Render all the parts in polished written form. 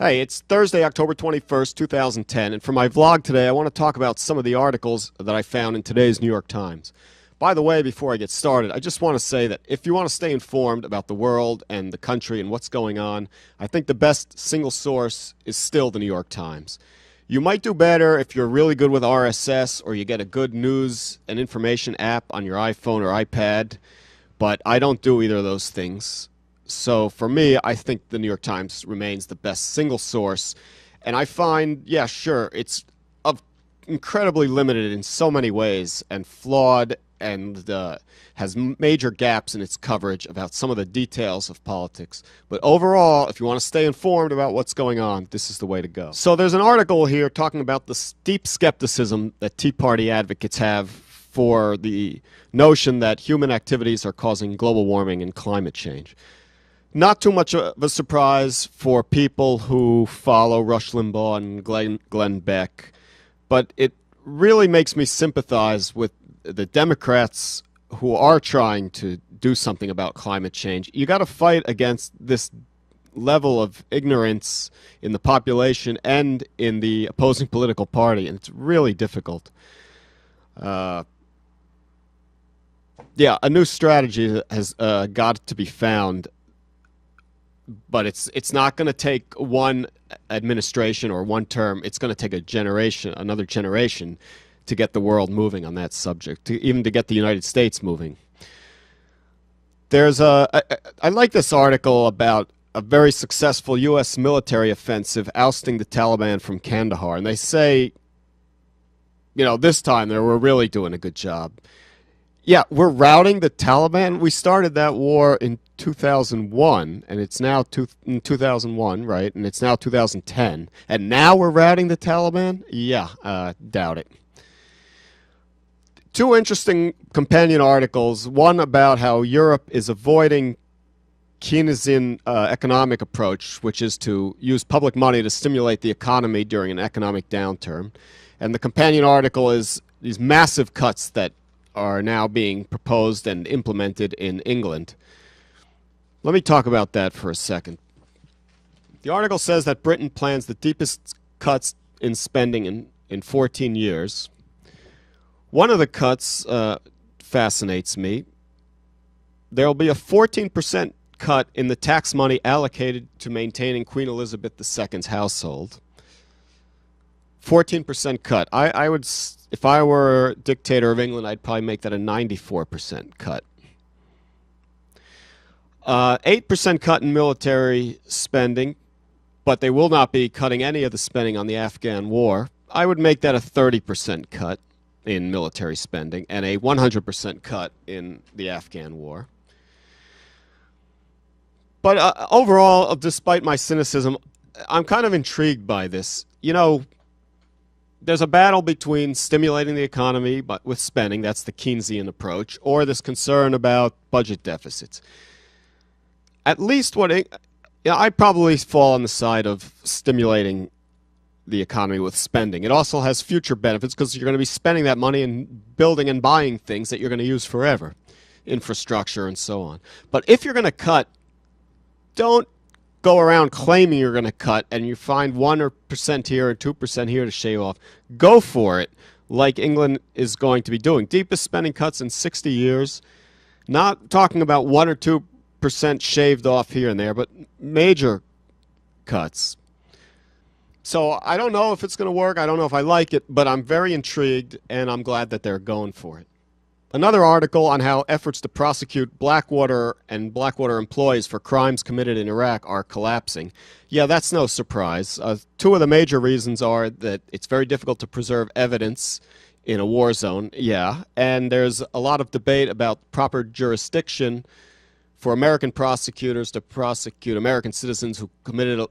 Hey, it's Thursday, October 21st, 2010, and for my vlog today, I want to talk about some of the articles that I found in today's New York Times. By the way, before I get started, I just want to say that if you want to stay informed about the world and the country and what's going on, I think the best single source is still the New York Times. You might do better if you're really good with RSS or you get a good news and information app on your iPhone or iPad, but I don't do either of those things. So for me, I think the New York Times remains the best single source. And I find, yeah, sure, it's incredibly limited in so many ways and flawed and has major gaps in its coverage about some of the details of politics. But overall, if you want to stay informed about what's going on, this is the way to go. So there's an article here talking about the steep skepticism that Tea Party advocates have for the notion that human activities are causing global warming and climate change. Not too much of a surprise for people who follow Rush Limbaugh and Glenn Beck, but it really makes me sympathize with the Democrats who are trying to do something about climate change. You got to fight against this level of ignorance in the population and in the opposing political party, and it's really difficult. Yeah, a new strategy has got to be found. But it's not going to take one administration or one term. It's going to take a generation, another generation, to get the world moving on that subject, even to get the United States moving. I like this article about a very successful U.S. military offensive ousting the Taliban from Kandahar. And they say, this time they were really doing a good job. Yeah, we're routing the Taliban. We started that war in 2001, and it's now in 2001, right? And it's now 2010, and now we're routing the Taliban? Yeah, doubt it. Two interesting companion articles, one about how Europe is avoiding Keynesian economic approach, which is to use public money to stimulate the economy during an economic downturn. And the companion article is these massive cuts that are now being proposed and implemented in England. Let me talk about that for a second. The article says that Britain plans the deepest cuts in spending in 14 years. One of the cuts fascinates me. There will be a 14% cut in the tax money allocated to maintaining Queen Elizabeth II's household. 14% cut. I would, if I were dictator of England, I'd probably make that a 94% cut. 8% cut in military spending, but they will not be cutting any of the spending on the Afghan war. I would make that a 30% cut in military spending and a 100% cut in the Afghan war. But overall, despite my cynicism, I'm kind of intrigued by this. There's a battle between stimulating the economy but with spending, that's the Keynesian approach, or this concern about budget deficits. At least I probably fall on the side of stimulating the economy with spending. It also has future benefits because you're going to be spending that money and building and buying things that you're going to use forever, infrastructure and so on. But if you're going to cut, don't go around claiming you're going to cut and you find 1% here or 2% here to shave off. Go for it, like England is going to be doing. Deepest spending cuts in 60 years. Not talking about 1 or 2% shaved off here and there, but major cuts. So I don't know if it's going to work. I don't know if I like it, but I'm very intrigued, and I'm glad that they're going for it. Another article on how efforts to prosecute Blackwater and Blackwater employees for crimes committed in Iraq are collapsing. Yeah, that's no surprise. Two of the major reasons are that it's very difficult to preserve evidence in a war zone, yeah, and there's a lot of debate about proper jurisdiction for American prosecutors to prosecute American citizens who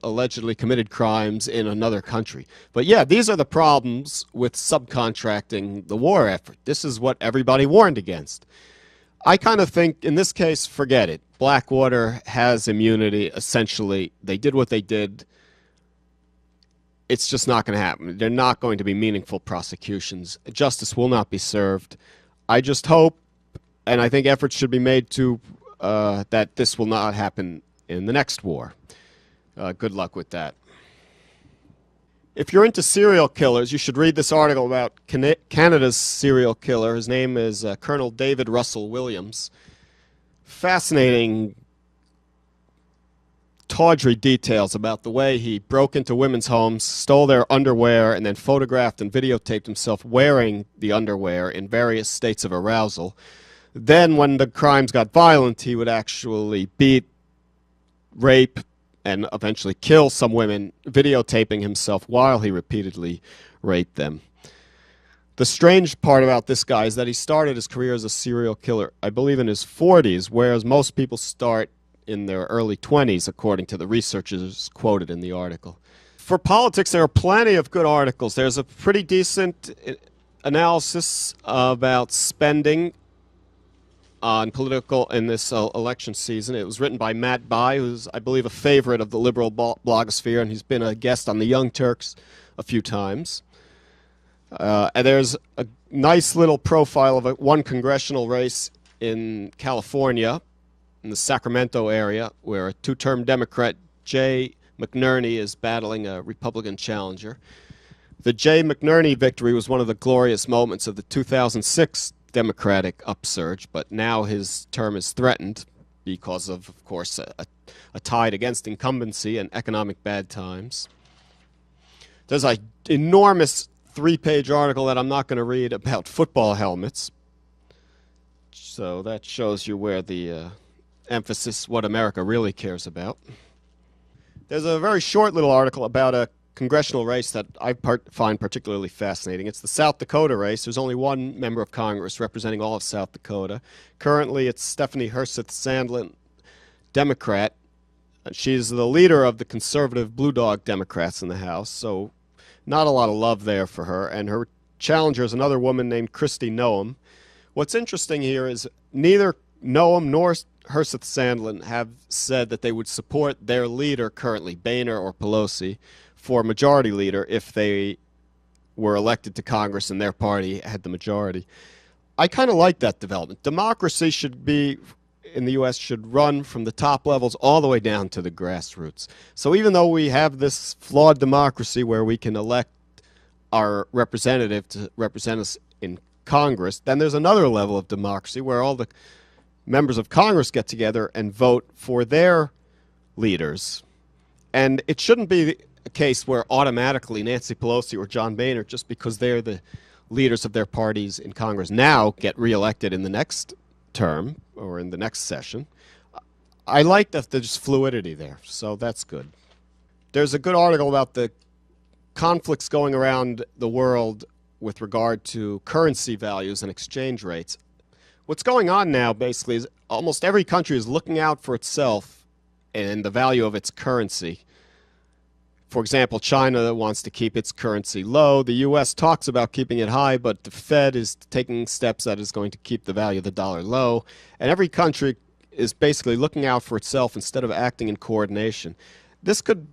allegedly committed crimes in another country. But yeah, these are the problems with subcontracting the war effort. This is what everybody warned against. I kind of think, in this case, forget it. Blackwater has immunity, essentially. They did what they did. It's just not going to happen. They're not going to be meaningful prosecutions. Justice will not be served. I just hope, and I think efforts should be made to that this will not happen in the next war. Good luck with that. If you're into serial killers, you should read this article about Canada's serial killer. His name is Colonel David Russell Williams. Fascinating, tawdry details about the way he broke into women's homes, stole their underwear, and then photographed and videotaped himself wearing the underwear in various states of arousal. Then, when the crimes got violent, he would actually beat, rape, and eventually kill some women, videotaping himself while he repeatedly raped them. The strange part about this guy is that he started his career as a serial killer, I believe, in his 40s, whereas most people start in their early 20s, according to the researchers quoted in the article. For politics, there are plenty of good articles. There's a pretty decent analysis about spending on political in this election season. It was written by Matt Bai, who's, I believe, a favorite of the liberal blogosphere, and he's been a guest on the Young Turks a few times. And there's a nice little profile of one congressional race in California, in the Sacramento area, where a two-term Democrat, Jay McNerney, is battling a Republican challenger. The Jay McNerney victory was one of the glorious moments of the 2006 Democratic upsurge, but now his term is threatened because of course, a tide against incumbency and economic bad times. There's an enormous 3-page article that I'm not going to read about football helmets. So that shows you where the emphasis, what America really cares about. There's a very short little article about a congressional race that I find particularly fascinating. It's the South Dakota race. There's only one member of Congress representing all of South Dakota. Currently, it's Stephanie Herseth Sandlin, Democrat. She's the leader of the conservative Blue Dog Democrats in the House, so not a lot of love there for her. And her challenger is another woman named Kristi Noem. What's interesting here is neither Noem nor Herseth Sandlin have said that they would support their leader currently, Boehner or Pelosi, for majority leader if they were elected to Congress and their party had the majority. I kind of like that development. Democracy should be, in the U.S., should run from the top levels all the way down to the grassroots. So even though we have this flawed democracy where we can elect our representative to represent us in Congress, then there's another level of democracy where all the members of Congress get together and vote for their leaders. And it shouldn't be a case where automatically Nancy Pelosi or John Boehner, just because they're the leaders of their parties in Congress now, get reelected in the next term or in the next session. I like that there's fluidity there, so that's good. There's a good article about the conflicts going around the world with regard to currency values and exchange rates. What's going on now, basically, is almost every country is looking out for itself and the value of its currency. For example, China wants to keep its currency low. The U.S. talks about keeping it high, but the Fed is taking steps that is going to keep the value of the dollar low. And every country is basically looking out for itself instead of acting in coordination. This could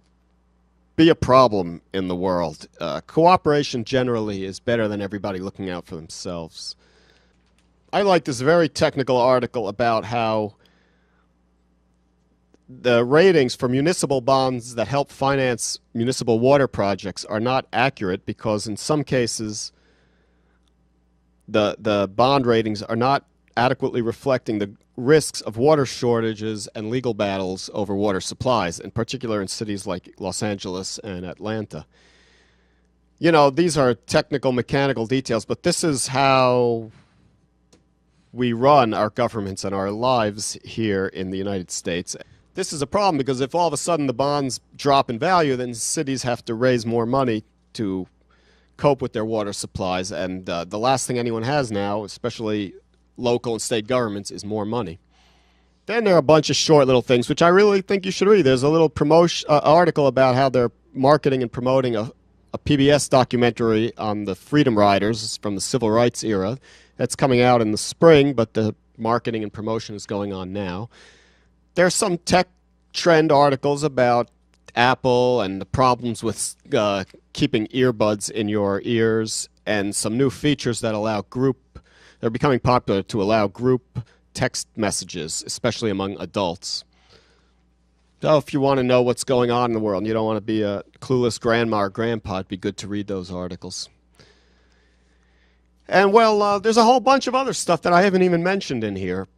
be a problem in the world. Cooperation generally is better than everybody looking out for themselves. I like this very technical article about how the ratings for municipal bonds that help finance municipal water projects are not accurate because in some cases the bond ratings are not adequately reflecting the risks of water shortages and legal battles over water supplies, in particular in cities like Los Angeles and Atlanta. You know, these are technical, mechanical details, but this is how we run our governments and our lives here in the United States. This is a problem because if all of a sudden the bonds drop in value, then cities have to raise more money to cope with their water supplies. And the last thing anyone has now, especially local and state governments, is more money. Then there are a bunch of short little things, which I really think you should read. There's a little promotion article about how they're marketing and promoting a PBS documentary on the Freedom Riders from the Civil Rights era. That's coming out in the spring, but the marketing and promotion is going on now. There's some tech trend articles about Apple and the problems with keeping earbuds in your ears, and some new features that allow they're becoming popular to allow group text messages, especially among adults. So if you want to know what's going on in the world and you don't want to be a clueless grandma or grandpa, it'd be good to read those articles. And, well, there's a whole bunch of other stuff that I haven't even mentioned in here.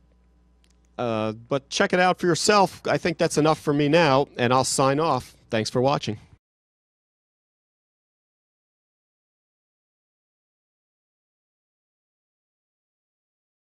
But check it out for yourself. I think that's enough for me now, and I'll sign off. Thanks for watching.